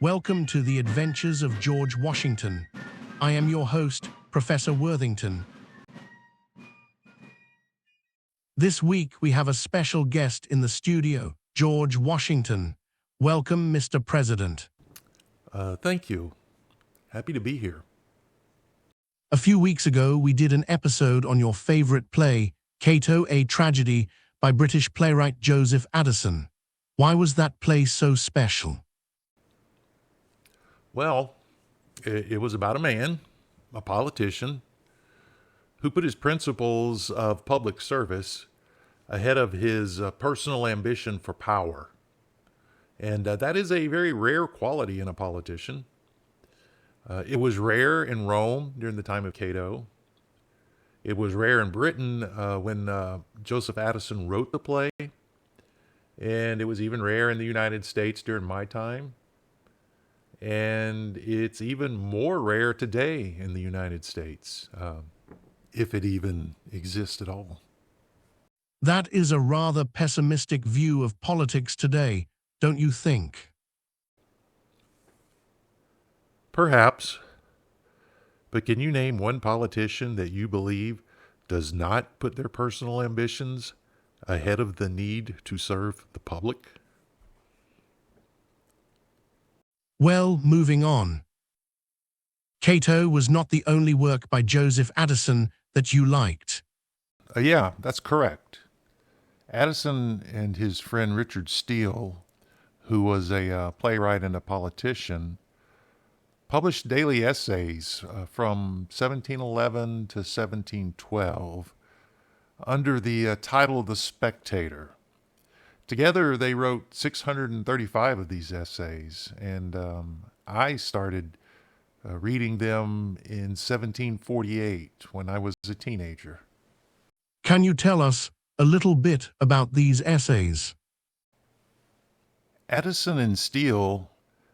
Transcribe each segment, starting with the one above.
Welcome to the Adventures of George Washington. I am your host, Professor Worthington. This week we have a special guest in the studio, George Washington. Welcome, Mr. President. Thank you. Happy to be here. A few weeks ago, we did an episode on your favorite play, Cato, a tragedy by British playwright Joseph Addison. Why was that play so special? Well, it was about a man, a politician, who put his principles of public service ahead of his personal ambition for power. And that is a very rare quality in a politician. It was rare in Rome during the time of Cato. It was rare in Britain when Joseph Addison wrote the play. And it was even rare in the United States during my time. And it's even more rare today in the United States, if it even exists at all. That is a rather pessimistic view of politics today, don't you think? Perhaps. But can you name one politician that you believe does not put their personal ambitions ahead of the need to serve the public? Well, moving on. Cato was not the only work by Joseph Addison that you liked. Yeah, that's correct. Addison and his friend Richard Steele, who was a playwright and a politician, published daily essays from 1711 to 1712 under the title The Spectator. Together, they wrote 635 of these essays, and I started reading them in 1748 when I was a teenager. Can you tell us a little bit about these essays? Addison and Steele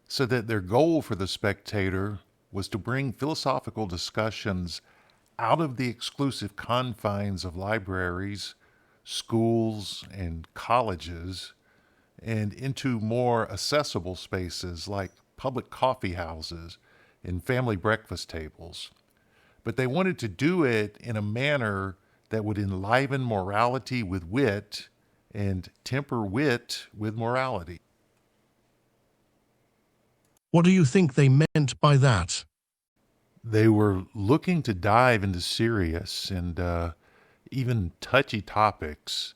said that their goal for The Spectator was to bring philosophical discussions out of the exclusive confines of libraries, schools, and colleges, and into more accessible spaces like public coffee houses and family breakfast tables. But they wanted to do it in a manner that would enliven morality with wit and temper wit with morality. What do you think they meant by that? They were looking to dive into serious and even touchy topics,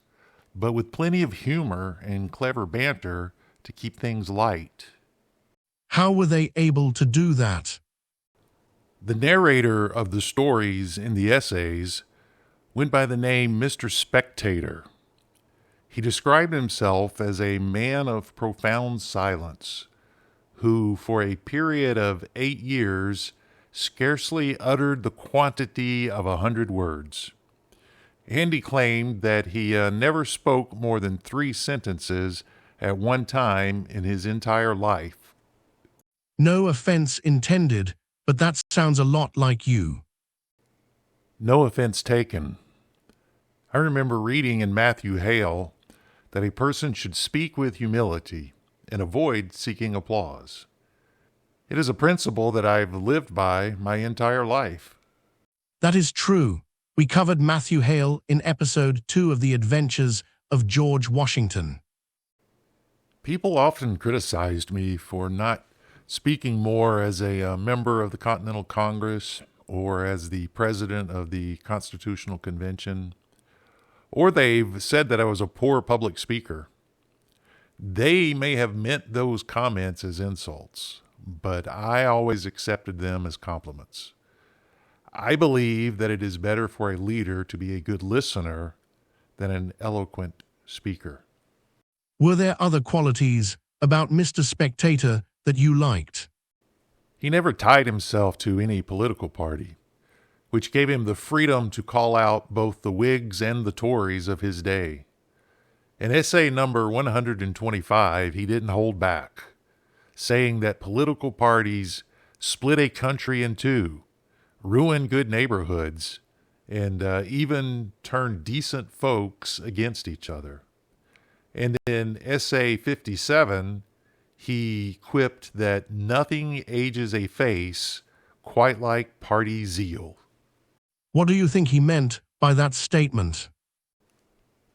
but with plenty of humor and clever banter to keep things light. How were they able to do that? The narrator of the stories in the essays went by the name Mr. Spectator. He described himself as a man of profound silence, who for a period of 8 years scarcely uttered the quantity of 100 words. And he claimed that he never spoke more than 3 sentences at one time in his entire life. No offense intended, but that sounds a lot like you. No offense taken. I remember reading in Matthew Hale that a person should speak with humility and avoid seeking applause. It is a principle that I've lived by my entire life. That is true. We covered Matthew Hale in episode 2 of The Adventures of George Washington. People often criticized me for not speaking more as a member of the Continental Congress or as the president of the Constitutional Convention, or they've said that I was a poor public speaker. They may have meant those comments as insults, but I always accepted them as compliments. I believe that it is better for a leader to be a good listener than an eloquent speaker. Were there other qualities about Mr. Spectator that you liked? He never tied himself to any political party, which gave him the freedom to call out both the Whigs and the Tories of his day. In essay number 125, he didn't hold back, saying that political parties split a country in two, ruin good neighborhoods, and even turn decent folks against each other. And in essay 57, he quipped that nothing ages a face quite like party zeal. What do you think he meant by that statement?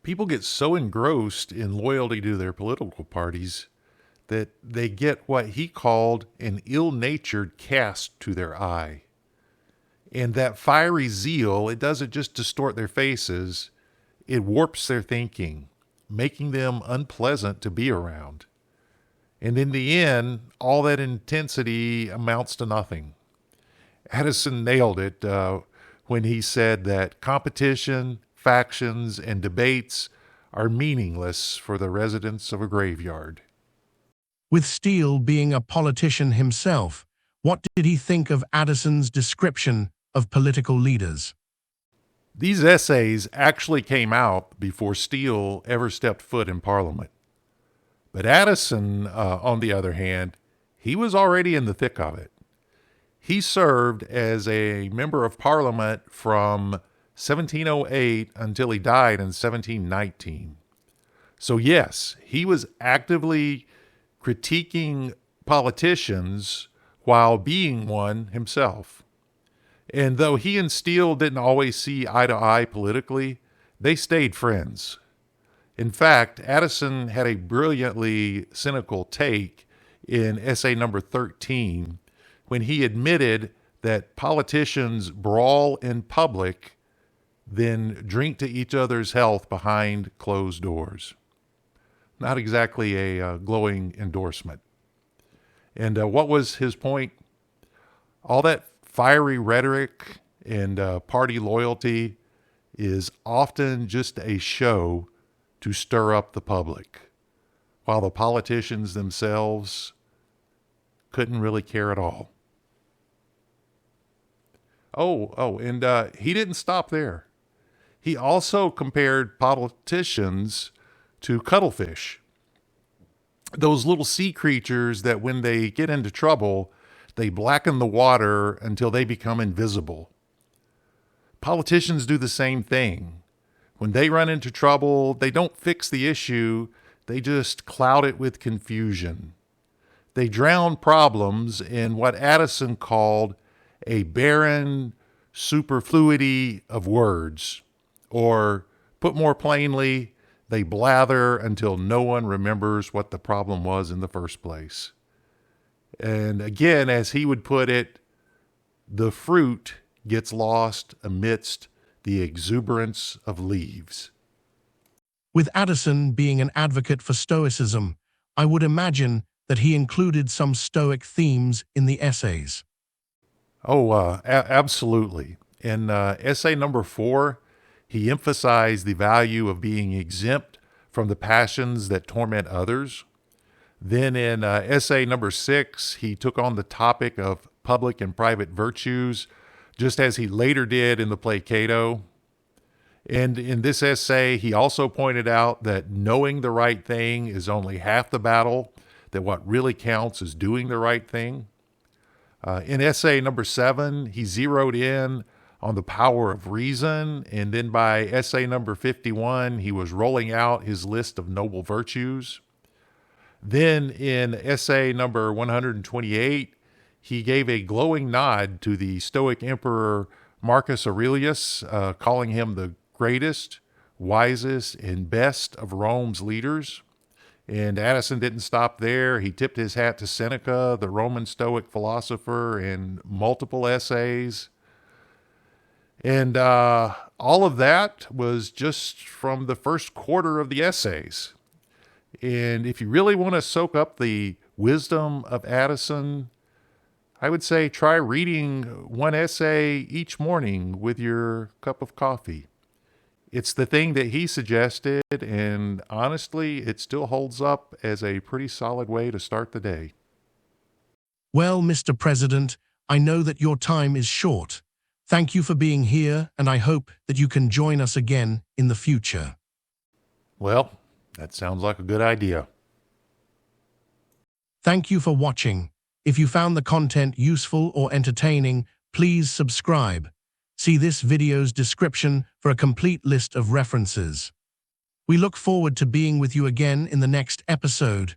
People get so engrossed in loyalty to their political parties that they get what he called an ill-natured cast to their eye. And that fiery zeal, it doesn't just distort their faces, it warps their thinking, making them unpleasant to be around. And in the end, all that intensity amounts to nothing. Addison nailed it when he said that competition, factions, and debates are meaningless for the residents of a graveyard. With Steele being a politician himself, what did he think of Addison's description of political leaders? These essays actually came out before Steele ever stepped foot in Parliament. But Addison, on the other hand, he was already in the thick of it. He served as a member of Parliament from 1708 until he died in 1719. So yes, he was actively critiquing politicians while being one himself. And though he and Steele didn't always see eye to eye politically, they stayed friends. In fact, Addison had a brilliantly cynical take in essay number 13 when he admitted that politicians brawl in public, then drink to each other's health behind closed doors. Not exactly a glowing endorsement. And what was his point? All that fiery rhetoric and party loyalty is often just a show to stir up the public, while the politicians themselves couldn't really care at all. And he didn't stop there. He also compared politicians to cuttlefish, those little sea creatures that when they get into trouble, they blacken the water until they become invisible. Politicians do the same thing. When they run into trouble, they don't fix the issue, they just cloud it with confusion. They drown problems in what Addison called a barren superfluity of words, or put more plainly, they blather until no one remembers what the problem was in the first place. And again, as he would put it, the fruit gets lost amidst the exuberance of leaves. With Addison being an advocate for Stoicism, I would imagine that he included some Stoic themes in the essays. Absolutely. In essay number 4, he emphasized the value of being exempt from the passions that torment others. Then in essay number 6, he took on the topic of public and private virtues, just as he later did in the play Cato. And in this essay, he also pointed out that knowing the right thing is only half the battle, that what really counts is doing the right thing. In essay number 7, he zeroed in on the power of reason, and then by essay number 51, he was rolling out his list of noble virtues. Then in essay number 128, he gave a glowing nod to the Stoic emperor Marcus Aurelius, calling him the greatest, wisest, and best of Rome's leaders. And Addison didn't stop there. He tipped his hat to Seneca, the Roman Stoic philosopher, in multiple essays. And all of that was just from the first quarter of the essays. And if you really want to soak up the wisdom of Addison, I would say try reading one essay each morning with your cup of coffee. It's the thing that he suggested, and honestly, it still holds up as a pretty solid way to start the day. Well, Mr. President, I know that your time is short. Thank you for being here, and I hope that you can join us again in the future. Well, that sounds like a good idea. Thank you for watching. If you found the content useful or entertaining, please subscribe. See this video's description for a complete list of references. We look forward to being with you again in the next episode.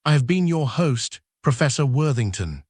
I have been your host, Professor Worthington.